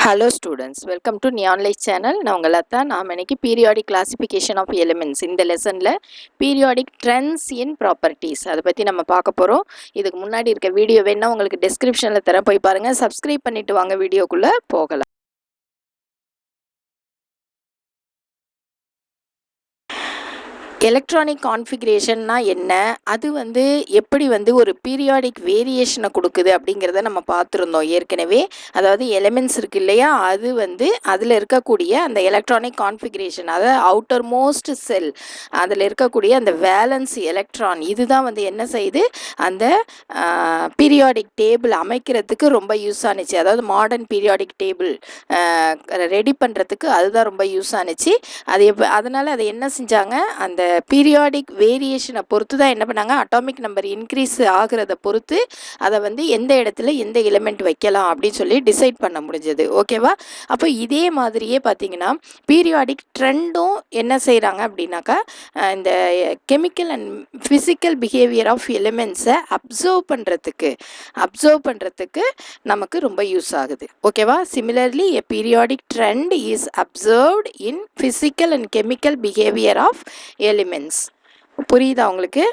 Hello students, welcome to neonlights channel. நான் உங்க லதா. நாம் இன்னைக்கு periodic classification of elements இந்த லெசன்ல periodic trends in properties அதை பத்தி நம்ம பார்க்க போறோம். இதுக்கு முன்னாடி இருக்க வீடியோ வேணா உங்களுக்கு descriptionல தரேன், போய் பாருங்க. சப்ஸ்கிரைப் பண்ணிட்டு வாங்க, வீடியோக்குள்ள போகலாம். எலக்ட்ரானிக் கான்ஃபிகரேஷன்னா என்ன, அது எப்படி ஒரு பீரியாடிக் வேரியேஷனை கொடுக்குது அப்படிங்கிறத நம்ம பார்த்துருந்தோம் ஏற்கனவே. அதாவது எலிமெண்ட்ஸ் இருக்கு இல்லையா, அது அதில் இருக்கக்கூடிய அந்த எலக்ட்ரானிக் கான்ஃபிகரேஷன், அதாவது அவுட்டர் மோஸ்ட் செல், அதில் இருக்கக்கூடிய அந்த வேலன்ஸ் எலக்ட்ரான், இதுதான் என்ன செய்யுது, அந்த பீரியாடிக் டேபிள் அமைக்கிறதுக்கு ரொம்ப யூஸ் ஆனிச்சு. அதாவது மாடர்ன் பீரியாடிக் டேபிள் ரெடி பண்ணுறதுக்கு அதுதான் ரொம்ப யூஸ் ஆனிச்சு. அது அதனால் அதை என்ன செஞ்சாங்க, அந்த பீரியாடிக் வேரியேஷனை பொறுத்து தான் என்ன பண்ணாங்க, அட்டாமிக் நம்பர் இன்க்ரீஸ் ஆகிறத பொறுத்து அதை எந்த இடத்துல எந்த எலிமெண்ட் வைக்கலாம் அப்படின்னு சொல்லி டிசைட் பண்ண முடிஞ்சது. ஓகேவா? அப்போ இதே மாதிரியே பார்த்தீங்கன்னா பீரியாடிக் ட்ரெண்டும் என்ன செய்கிறாங்க அப்படின்னாக்கா, இந்த chemical and physical behaviour of எலிமெண்ட்ஸை அப்சர்வ் பண்ணுறதுக்கு நமக்கு ரொம்ப யூஸ் ஆகுது. ஓகேவா? Similarly a periodic trend is observed in physical and chemical behaviour of elements. புரியுதா உங்களுக்கு?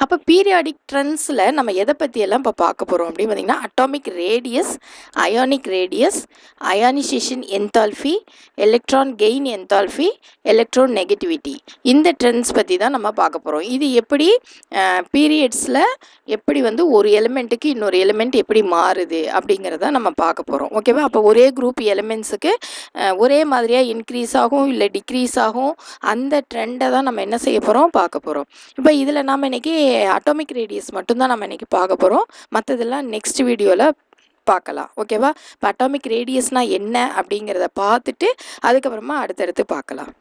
அப்போ பீரியாடிக் ட்ரெண்ட்ஸில் நம்ம எதை பற்றியெல்லாம் இப்போ பார்க்க போகிறோம் அப்படின்னு பார்த்தீங்கன்னா, atomic radius, ionic radius, ionisation enthalpy, electron gain enthalpy, electronegativity, இந்த ட்ரெண்ட்ஸ் பற்றி தான் நம்ம பார்க்க போகிறோம். இது எப்படி பீரியட்ஸில் எப்படி ஒரு எலிமெண்ட்டுக்கு இன்னொரு எலிமெண்ட் எப்படி மாறுது அப்படிங்கிறத நம்ம பார்க்க போகிறோம். ஓகேவா? அப்போ ஒரே குரூப் எலிமெண்ட்ஸுக்கு ஒரே மாதிரியாக இன்க்ரீஸ் ஆகும் இல்லை டிக்ரீஸ் ஆகும், அந்த ட்ரெண்டை தான் நம்ம என்ன செய்ய போகிறோம், பார்க்க போகிறோம். இப்போ இதில் நாம் இன்றைக்கி அட்டாமிக் ரேடியஸ் மட்டும்தான் நம்ம இன்றைக்கி பார்க்க போகிறோம். மற்றதெல்லாம் நெக்ஸ்ட் வீடியோவில் பார்க்கலாம். ஓகேவா? இப்போ அட்டாமிக் ரேடியஸ்னால் என்ன அப்படிங்கிறத பார்த்துட்டு அதுக்கப்புறமா அடுத்தடுத்து பார்க்கலாம்.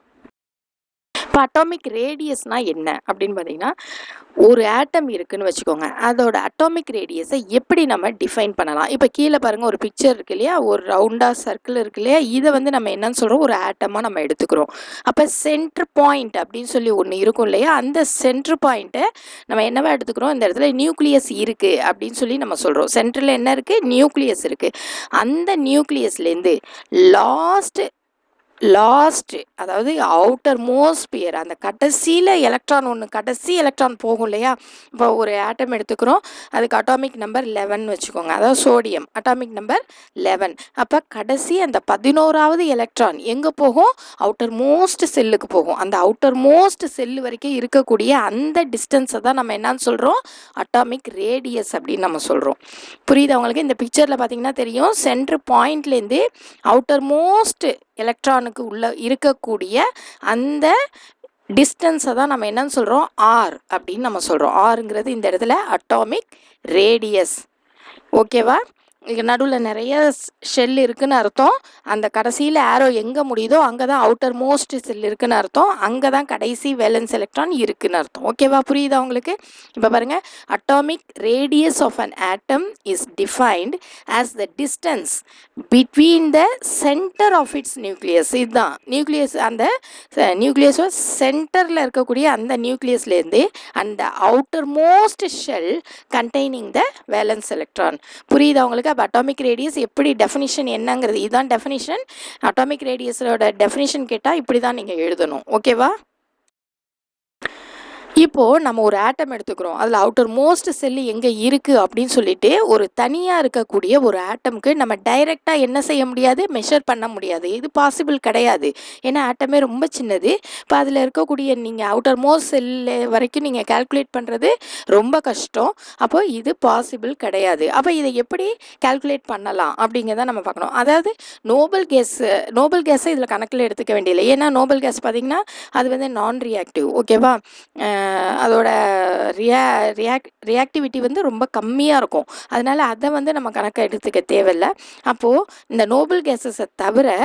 இப்போ அட்டாமிக் ரேடியஸ்னால் என்ன அப்படின்னு பார்த்தீங்கன்னா, ஒரு ஆட்டம் இருக்குதுன்னு வச்சுக்கோங்க, அதோட அட்டாமிக் ரேடியஸை எப்படி நம்ம டிஃபைன் பண்ணலாம். இப்போ கீழே பாருங்கள், ஒரு பிக்சர் இருக்கு இல்லையா, ஒரு ரவுண்டாக சர்க்கிள் இருக்கு இல்லையா, இதை நம்ம என்னன்னு சொல்கிறோம், ஒரு ஆட்டமாக நம்ம எடுத்துக்கிறோம். அப்போ சென்டர் பாயிண்ட் அப்படின்னு சொல்லி ஒன்று இருக்கும் இல்லையா, அந்த சென்டர் பாயிண்ட்டை நம்ம என்னவா எடுத்துக்கிறோம், இந்த இடத்துல நியூக்ளியஸ் இருக்குது அப்படின்னு சொல்லி நம்ம சொல்கிறோம். சென்டரில் என்ன இருக்குது, நியூக்ளியஸ் இருக்குது. அந்த நியூக்ளியஸ்லேருந்து லாஸ்ட் அதாவது அவுட்டர் மோஸ்பியர், அந்த கடைசியில் எலக்ட்ரான் கடைசி எலக்ட்ரான் போகும் இல்லையா. இப்போ ஒரு ஆட்டம் எடுத்துக்கிறோம், அதுக்கு அட்டாமிக் நம்பர் 11 வச்சுக்கோங்க, அதாவது சோடியம் அட்டாமிக் நம்பர் 11. அப்போ கடைசி அந்த 11வது எலக்ட்ரான் எங்கே போகும், அவுட்டர் மோஸ்ட் செல்லுக்கு போகும். அந்த அவுட்டர் மோஸ்ட் செல்லு வரைக்கும் இருக்கக்கூடிய அந்த டிஸ்டன்ஸை தான் நம்ம என்னன்னு சொல்கிறோம், அட்டாமிக் ரேடியஸ் அப்படின்னு நம்ம சொல்கிறோம். புரியுது அவங்களுக்கு? இந்த பிக்சரில் பார்த்தீங்கன்னா தெரியும், சென்டர் பாயிண்ட்லேருந்து அவுட்டர் மோஸ்ட் எலக்ட்ரானுக்கு உள்ள இருக்கக்கூடிய அந்த டிஸ்டன்ஸை தான் நம்ம என்னன்னு சொல்கிறோம், ஆர் அப்படின்னு நம்ம சொல்கிறோம். ஆருங்கிறது இந்த இடத்துல அட்டாமிக் ரேடியஸ். ஓகேவா? இங்கே நடுவில் நிறைய ஷெல் இருக்குதுன்னு அர்த்தம். அந்த கடைசியில் ஆரோ எங்கே முடியுதோ அங்கே தான் அவுட்டர் மோஸ்ட் செல் இருக்குதுன்னு அர்த்தம். அங்கே தான் கடைசி வேலன்ஸ் எலக்ட்ரான் இருக்குதுன்னு அர்த்தம். ஓகேவா? புரியுதா உங்களுக்கு? இப்போ பாருங்கள், atomic radius of an atom is defined as the distance between the centre of its nucleus. இதுதான் நியூக்ளியஸ். அந்த நியூக்ளியஸோ சென்டரில் இருக்கக்கூடிய அந்த நியூக்ளியஸ்லேருந்து அந்த outermost shell containing the valence electron. புரியுதா உங்களுக்கு? அட்டாமிக் ரேடியஸ் எப்படி டெஃபினிஷன் என்னங்கிறது, இதுதான் டெஃபினிஷன். அட்டாமிக் ரேடியஸோட டெஃபினிஷன் கேட்டால் இப்படி தான் நீங்கள் எழுதணும். ஓகேவா? இப்போது நம்ம ஒரு ஆட்டம் எடுத்துக்கிறோம், அதில் அவுட்டர் மோஸ்ட் செல்லு எங்கே இருக்குது அப்படின்னு சொல்லிட்டு ஒரு தனியாக இருக்கக்கூடிய ஒரு ஆட்டமுக்கு நம்ம டைரெக்டாக என்ன செய்ய முடியாது, மெஷர் பண்ண முடியாது. இது பாசிபிள் கிடையாது. ஏன்னா ஆட்டமே ரொம்ப சின்னது. இப்போ அதில் இருக்கக்கூடிய நீங்கள் அவுட்டர் மோஸ்ட் செல்லு வரைக்கும் நீங்கள் கால்குலேட் பண்ணுறது ரொம்ப கஷ்டம். அப்போ இது பாசிபிள் கிடையாது. அப்போ இதை எப்படி கால்குலேட் பண்ணலாம் அப்படிங்கிறத நம்ம பார்க்கணும். அதாவது நோபல் கேஸை இதில் கணக்கில் எடுத்துக்க வேண்டியதில்லை. ஏன்னா நோபல் கேஸ் பார்த்திங்கன்னா அது நான் ரியாக்டிவ். ஓகேவா? அதோட ரியாக்டிவிட்டி ரொம்ப கம்மியாக இருக்கும். அதனால் அதை நம்ம கணக்கை எடுத்துக்க தேவையில்லை. அப்போது இந்த நோபல் கேஸஸை தவிர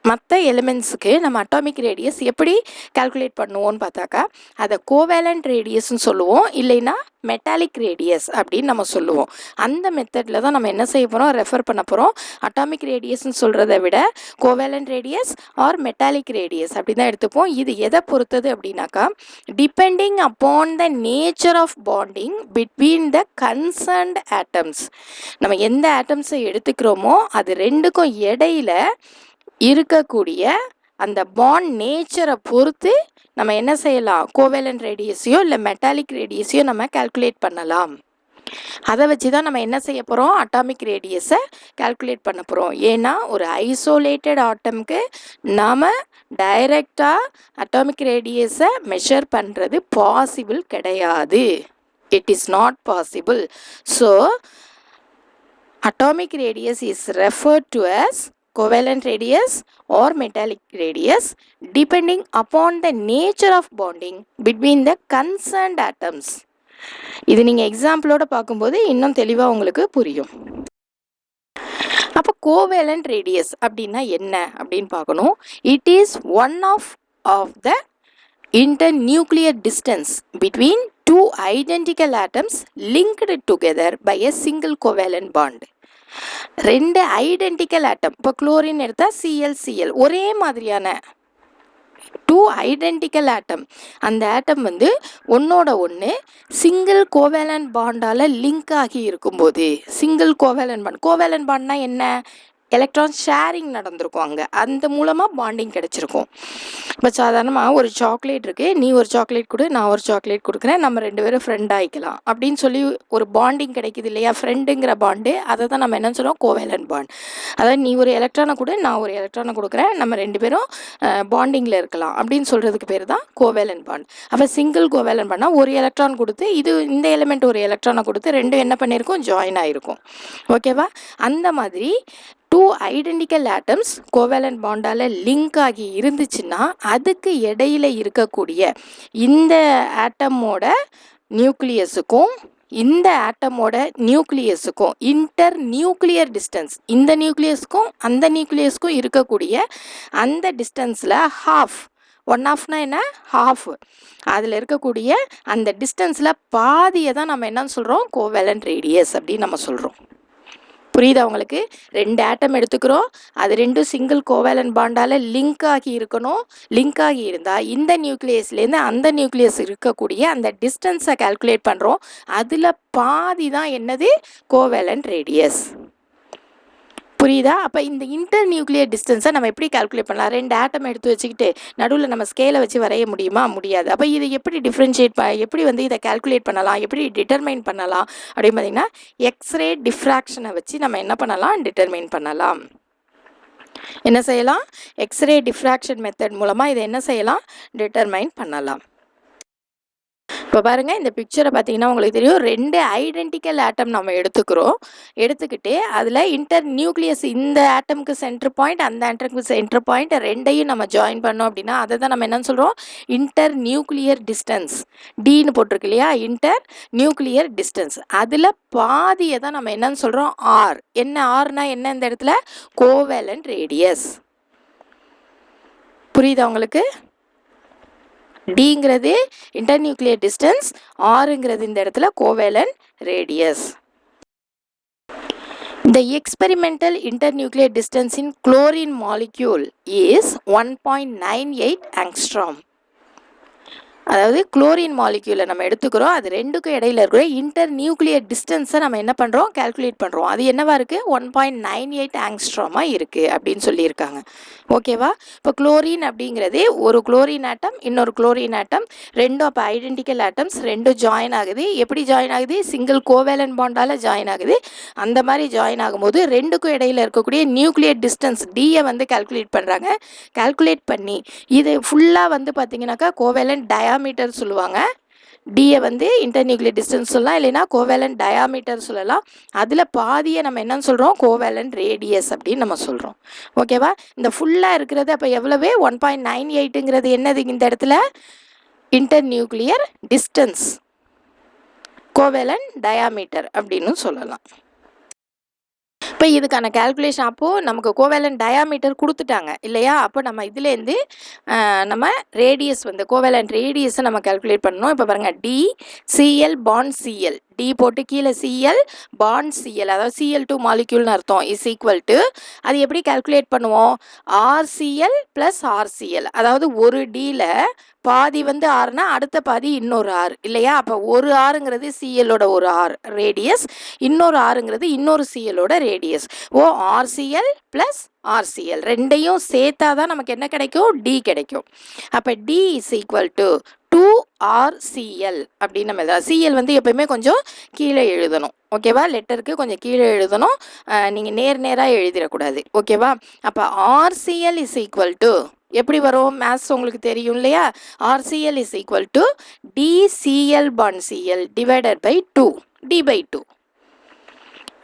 மற்ற எலிமெண்ட்ஸுக்கு நம்ம அட்டாமிக் ரேடியஸ் எப்படி கால்குலேட் பண்ணுவோம்னு பார்த்தாக்கா அதை கோவேலண்ட் ரேடியஸ்ன்னு சொல்லுவோம், இல்லைன்னா மெட்டாலிக் ரேடியஸ் அப்படின்னு நம்ம சொல்லுவோம். அந்த மெத்தடில் தான் நம்ம என்ன செய்ய போகிறோம், ரெஃபர் பண்ண போகிறோம். அட்டாமிக் ரேடியஸ்ன்னு சொல்கிறத விட covalent radius or metallic radius அப்படி தான் எடுத்துப்போம். இது எதை பொறுத்தது அப்படின்னாக்கா depending upon the nature of bonding between the concerned atoms. நம்ம எந்த ஆட்டம்ஸை எடுத்துக்கிறோமோ அது ரெண்டுக்கும் இடையில இருக்கக்கூடிய அந்த பாண்ட் நேச்சரை பொறுத்து நம்ம என்ன செய்யலாம், கோவேலண்ட் ரேடியஸையோ இல்லை மெட்டாலிக் ரேடியஸையோ நம்ம கால்குலேட் பண்ணலாம். அதை வச்சு தான் நம்ம என்ன செய்ய போகிறோம், அட்டாமிக் ரேடியஸை கால்குலேட் பண்ண போகிறோம். ஏன்னா ஒரு ஐசோலேட்டட் ஆட்டம்க்கு நாம் டைரெக்டாக அட்டாமிக் ரேடியஸை மெஷர் பண்ணுறது பாசிபிள் கிடையாது. It is not possible. So atomic radius is referred to as covalent radius or metallic radius depending upon the nature of bonding between the concerned atoms. இது நீங்கள் எக்ஸாம்பிளோட பார்க்கும்போது இன்னும் தெளிவாக உங்களுக்கு புரியும். அப்போ கோவேலண்ட் ரேடியஸ் அப்படின்னா என்ன அப்படின்னு பார்க்கணும். It is one of the internuclear distance between two identical atoms linked together by a single covalent bond. ரெண்டு ஐடென்டிக்கல் ஆட்டம், இப்போ குளோரின் எடுத்தால் ClCl, ஒரே மாதிரியான டூ ஐடென்டிக்கல் ஆட்டம். அந்த ஆட்டம் வந்து ஒன்னோட ஒன்று சிங்கிள் கோவேலண்ட் பாண்டால் லிங்க் ஆகி இருக்கும்போது, சிங்கிள் கோவேலண்ட் பாண்ட், கோவேலண்ட் பாண்ட்னா என்ன, எலக்ட்ரான் ஷேரிங் நடந்திருக்கும் அங்கே, அந்த மூலமாக பாண்டிங் கிடச்சிருக்கும். இப்போ சாதாரணமாக ஒரு சாக்லேட் இருக்குது, நீ ஒரு சாக்லேட் கொடு, நான் ஒரு சாக்லேட் கொடுக்குறேன், நம்ம ரெண்டு பேரும் ஃப்ரெண்ட் ஆகிக்கலாம் அப்படின்னு சொல்லி ஒரு பாண்டிங் கிடைக்குது இல்லையா, ஃப்ரெண்டுங்கிற பாண்டு. அதை தான் நம்ம என்ன சொல்கிறோம், கோவேலண்ட் பாண்ட். அதாவது நீ ஒரு எலக்ட்ரானை கொடு, நான் ஒரு எலக்ட்ரானை கொடுக்குறேன், நம்ம ரெண்டு பேரும் பாண்டிங்கில் இருக்கலாம் அப்படின்னு சொல்கிறதுக்கு பேர் தான் கோவேலண்ட் பாண்ட். அப்போ சிங்கிள் கோவேலண்ட் பாண்ட்னா ஒரு எலக்ட்ரான் கொடுத்து, இது இந்த எலிமெண்ட் ஒரு எலக்ட்ரானை கொடுத்து ரெண்டும் என்ன பண்ணியிருக்கோம், ஜாயின் ஆகிருக்கும். ஓகேவா? அந்த மாதிரி டூ ஐடென்டிக்கல் ஆட்டம்ஸ் கோவேலண்ட் பாண்டால் லிங்க் ஆகி இருந்துச்சுன்னா அதுக்கு இடையில இருக்கக்கூடிய இந்த ஆட்டமோட நியூக்ளியஸுக்கும் இந்த ஆட்டமோட நியூக்ளியஸுக்கும் இன்டர் நியூக்ளியர் டிஸ்டன்ஸ், இந்த நியூக்ளியஸுக்கும் அந்த நியூக்ளியஸுக்கும் இருக்கக்கூடிய அந்த டிஸ்டன்ஸில் ஹாஃப், ஒன் ஆஃப்னா என்ன, ஹாஃப், அதில் இருக்கக்கூடிய அந்த டிஸ்டன்ஸில் பாதியை தான் நம்ம என்னன்னு சொல்கிறோம், கோவேலண்ட் ரேடியஸ் அப்படின்னு நம்ம சொல்கிறோம். புரியுதா உங்களுக்கு? ரெண்டு ஆட்டம் எடுத்துக்கிறோம், அது ரெண்டும் சிங்கிள் கோவேலண்ட் பாண்டால் லிங்க் ஆகி இருக்கணும். லிங்க் ஆகி இருந்தால் இந்த நியூக்ளியஸ்லேருந்து அந்த நியூக்ளியஸ் இருக்கக்கூடிய அந்த டிஸ்டன்ஸை கால்குலேட் பண்ணுறோம். அதில் பாதி தான் என்னது, கோவேலண்ட் ரேடியஸ். புரியுதா? அப்போ இந்த இன்டர் நியூக்ளியர் டிஸ்டன்ஸை நம்ம எப்படி கால்குலேட் பண்ணலாம்? ரெண்டு ஆட்டம் எடுத்து வச்சுக்கிட்டு நடுவில் நம்ம ஸ்கேலை வச்சு வரைய முடியுமா? முடியாது. அப்போ இதை எப்படி டிஃப்ரென்ஷியேட் எப்படி வந்து இதை கால்குலேட் பண்ணலாம், எப்படி டிட்டர்மைன் பண்ணலாம் அப்படின்னு பார்த்தீங்கன்னா எக்ஸ்ரே டிஃப்ராக்ஷனை வச்சு நம்ம என்ன பண்ணலாம், டிட்டர்மைன் பண்ணலாம். என்ன செய்யலாம், எக்ஸ்ரே டிஃப்ராக்ஷன் மெத்தட் மூலமாக இதை என்ன செய்யலாம், டிட்டர்மைன் பண்ணலாம். இப்போ பாருங்கள், இந்த பிக்சரை பார்த்தீங்கன்னா உங்களுக்கு தெரியும், ரெண்டு ஐடென்டிக்கல் ஆட்டம் நம்ம எடுத்துக்கிட்டு அதில் இன்டர் நியூக்ளியஸ், இந்த ஆட்டமுக்கு சென்டர் பாயிண்ட், அந்த ஆட்டமுக்கு சென்டர் பாயிண்ட் ரெண்டையும் நம்ம ஜாயின் பண்ணோம் அப்படின்னா அதை தான் நம்ம என்னன்னு சொல்கிறோம், இன்டர் நியூக்ளியர் டிஸ்டன்ஸ், டின்னு போட்டிருக்கு இல்லையா, இன்டர் நியூக்ளியர் டிஸ்டன்ஸ். அதில் பாதியை தான் நம்ம என்னன்னு சொல்கிறோம், ஆர். என்ன ஆர்னா என்ன, இந்த இடத்துல கோவேலண்ட் ரேடியஸ். புரியுதா உங்களுக்கு? டிங்கிறது இன்டர்நியூக்ளியர் டிஸ்டன்ஸ், ஆருங்கிறது இந்த இடத்துல covalent radius. The experimental internuclear distance in chlorine molecule is 1.98 angstrom. அதாவது குளோரின் மாலிக்யூலை நம்ம எடுத்துக்கிறோம், அது ரெண்டுக்கும் இடையில இருக்கிற இன்டர் நியூக்ளியர் டிஸ்டன்ஸை நம்ம என்ன பண்ணுறோம், கால்குலேட் பண்ணுறோம். அது என்னவா இருக்குது, 1.98 ஆங்ஸ்ட்ராமாக இருக்குது அப்படின்னு சொல்லியிருக்காங்க. ஓகேவா? இப்போ குளோரின் அப்படிங்கிறது ஒரு குளோரின் ஆட்டம், இன்னொரு குளோரின் ஆட்டம், ரெண்டும் அப்போ ஐடென்டிக்கல் ஆட்டம்ஸ், ரெண்டும் ஜாயின் ஆகுது. எப்படி ஜாயின் ஆகுது, சிங்கிள் கோவேலண்ட் பாண்டால் ஜாயின் ஆகுது. அந்த மாதிரி ஜாயின் ஆகும்போது ரெண்டுக்கும் இடையில இருக்கக்கூடிய நியூக்ளியர் டிஸ்டன்ஸ் டியை வந்து கால்குலேட் பண்ணுறாங்க. கால்குலேட் பண்ணி இது ஃபுல்லாக வந்து பார்த்தீங்கன்னாக்கா கோவேலண்ட் டயாமீட்டர் சொல்லுவாங்க. டியை வந்து இன்டர்நியூக்ளியர் டிஸ்டன்ஸ் சொல்லலாம், இல்லைன்னா கோவேலண்ட் டயாமீட்டர் சொல்லலாம். அதில் பாதியை நம்ம என்னன்னு சொல்கிறோம், கோவேலண்ட் ரேடியஸ் அப்படின்னு நம்ம சொல்கிறோம். ஓகேவா? இந்த ஃபுல்லாக இருக்கிறது அப்போ எவ்வளவு, 1.98ங்கிறது என்னது, இந்த இடத்துல இன்டர்நியூக்ளியர் டிஸ்டன்ஸ், கோவேலண்ட் டயாமீட்டர் அப்படின்னு சொல்லலாம். இப்போ இதுக்கான கேல்குலேஷன் அப்போது நமக்கு கோவேலன்ட் டயாமீட்டர் கொடுத்துட்டாங்க இல்லையா? அப்போ நம்ம இதுலேருந்து நம்ம ரேடியஸ் வந்து கோவேலன்ட் ரேடியஸை நம்ம கேல்குலேட் பண்ணணும். இப்போ பாருங்கள், D CL bond CL, D போட்டு கீழே சிஎல் பாண்ட் சிஎல், அதாவது சிஎல் 2 மாலிக்யூல்னு அர்த்தம், இஸ் ஈக்குவல் டு, அது எப்படி கேல்குலேட் பண்ணுவோம்? ஆர்சிஎல் ப்ளஸ் ஆர்சிஎல், அதாவது ஒரு டியில் பாதி வந்து ஆறுனா அடுத்த பாதி இன்னொரு ஆறு இல்லையா? அப்போ ஒரு ஆறுங்கிறது சிஎல்லோட ஒரு ஆர் ரேடியஸ், இன்னொரு ஆறுங்கிறது இன்னொரு சிஎல்லோட ரேடியஸ். ஓ ஆர்சிஎல் ப்ளஸ் ஆர்சிஎல் ரெண்டையும் சேர்த்தா தான் நமக்கு என்ன கிடைக்கும்? டி கிடைக்கும். அப்போ D is equal to 2RCL அப்படின்னு நம்ம எழுதலாம். சிஎல் வந்து எப்பயுமே கொஞ்சம் கீழே எழுதணும், ஓகேவா? லெட்டருக்கு கொஞ்சம் கீழே எழுதணும், நீங்கள் நேராக எழுதிடக்கூடாது, ஓகேவா? அப்போ ஆர்சிஎல் இஸ் ஈக்குவல் டு எப்படி வரும்? மேத்ஸ் உங்களுக்கு தெரியும் இல்லையா? RCL is equal to DCL bond CL divided by 2, D by 2.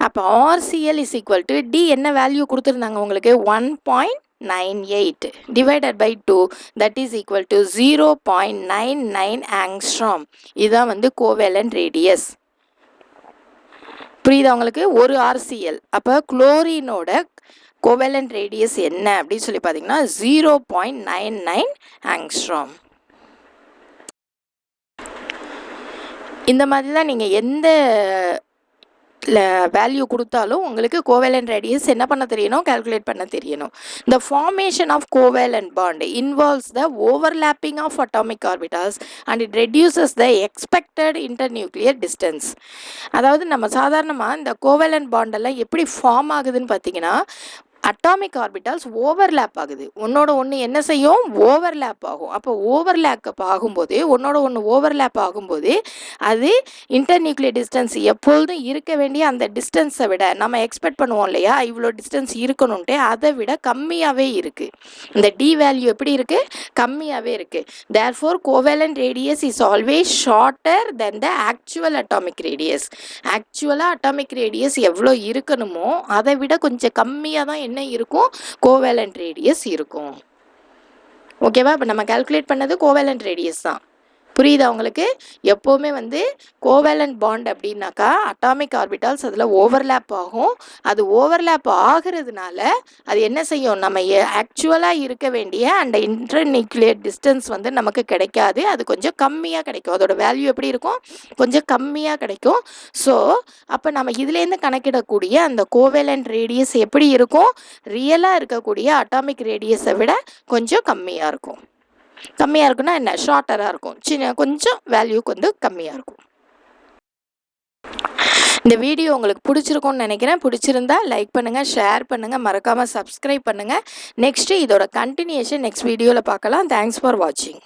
அப்போ RCL is equal to D என்ன வேல்யூ கொடுத்துருந்தாங்க உங்களுக்கு? 1.98 divided by 2, that is equal to 0.99 angstrom. இதுதான் வந்து கோவேலன்ட் ரேடியஸ். புரியுதா உங்களுக்கு? ஒரு ஆர்சிஎல். அப்போ குளோரினோட கோவேலன்ட் ரேடியஸ் என்ன அப்படின்னு சொல்லி பார்த்தீங்கன்னா 0.99 ஆங்ஸ்ட்ராம். இந்த மாதிரி தான் நீங்கள் எந்த வேல்யூ கொடுத்தாலும் உங்களுக்கு கோவேலன்ட் ரேடியஸ் என்ன பண்ண தெரியணும்? கால்குலேட் பண்ண தெரியணும். The formation of covalent bond involves the overlapping of atomic orbitals and it reduces the expected internuclear distance. அதாவது நம்ம சாதாரணமாக இந்த கோவேலன்ட் பாண்ட் எல்லாம் எப்படி ஃபார்ம் ஆகுதுன்னு பார்த்தீங்கன்னா, அட்டாமிக் ஆர்பிட்டால்ஸ் ஓவர்லேப் ஆகுது. ஒன்னோட ஒன்று என்ன செய்யும்? ஓவர்லேப் ஆகும். அப்போ ஓவர்லேப் ஆகும்போது, ஒன்னோட ஒன்று ஓவர்லேப் ஆகும்போது அது இன்டர்நியூக்ளியர் டிஸ்டன்ஸ் எப்பொழுதும் இருக்க வேண்டிய அந்த டிஸ்டன்ஸை விட நம்ம எக்ஸ்பெக்ட் பண்ணுவோம் இல்லையா, இவ்வளோ டிஸ்டன்ஸ் இருக்கணும்ட்டு, அதை விட கம்மியாகவே இருக்குது. இந்த டி வேல்யூ எப்படி இருக்குது? கம்மியாகவே இருக்குது. Therefore covalent radius is always shorter than the actual atomic radius. ஆக்சுவலாக அட்டாமிக் ரேடியஸ் எவ்வளோ இருக்கணுமோ அதை விட கொஞ்சம் கம்மியாக தான் என்ன இருக்கும்? கோவேலன்ட் ரேடியஸ் இருக்கும், ஓகேவா? இப்போ நம்ம கால்குலேட் பண்ணது கோவேலன்ட் ரேடியஸ் தான். புரியுதா உங்களுக்கு? எப்போவுமே வந்து கோவேலன்ட் பாண்ட் அப்படின்னாக்கா அட்டாமிக் ஆர்பிட்டால்ஸ் அதில் ஓவர்லேப் ஆகும். அது ஓவர்லேப் ஆகிறதுனால அது என்ன செய்யும்? நம்ம ஆக்சுவலாக இருக்க வேண்டிய அந்த இன்டர்நியூக்ளியர் டிஸ்டன்ஸ் வந்து நமக்கு கிடைக்காது. அது கொஞ்சம் கம்மியாக கிடைக்கும். அதோட வேல்யூ எப்படி இருக்கும்? கொஞ்சம் கம்மியாக கிடைக்கும். ஸோ அப்போ நம்ம இதுலேருந்து கணக்கிடக்கூடிய அந்த கோவேலன்ட் ரேடியஸ் எப்படி இருக்கும்? ரியலாக இருக்கக்கூடிய அட்டாமிக் ரேடியஸை விட கொஞ்சம் கம்மியாக இருக்கும். கம்மியாக இருக்குன்னா என்ன? ஷார்ட்டராக இருக்கும். கொஞ்சம் வேல்யூக்கு வந்து கம்மியாக இருக்கும். இந்த வீடியோ உங்களுக்கு பிடிச்சிருக்கும்னு நினைக்கிறேன். பிடிச்சிருந்தா லைக் பண்ணுங்கள், ஷேர் பண்ணுங்கள், மறக்காமல் சப்ஸ்கிரைப் பண்ணுங்கள். நெக்ஸ்ட்டு இதோட கண்டினியூஷன் நெக்ஸ்ட் வீடியோவில் பார்க்கலாம். தேங்க்ஸ் ஃபார் வாட்சிங்.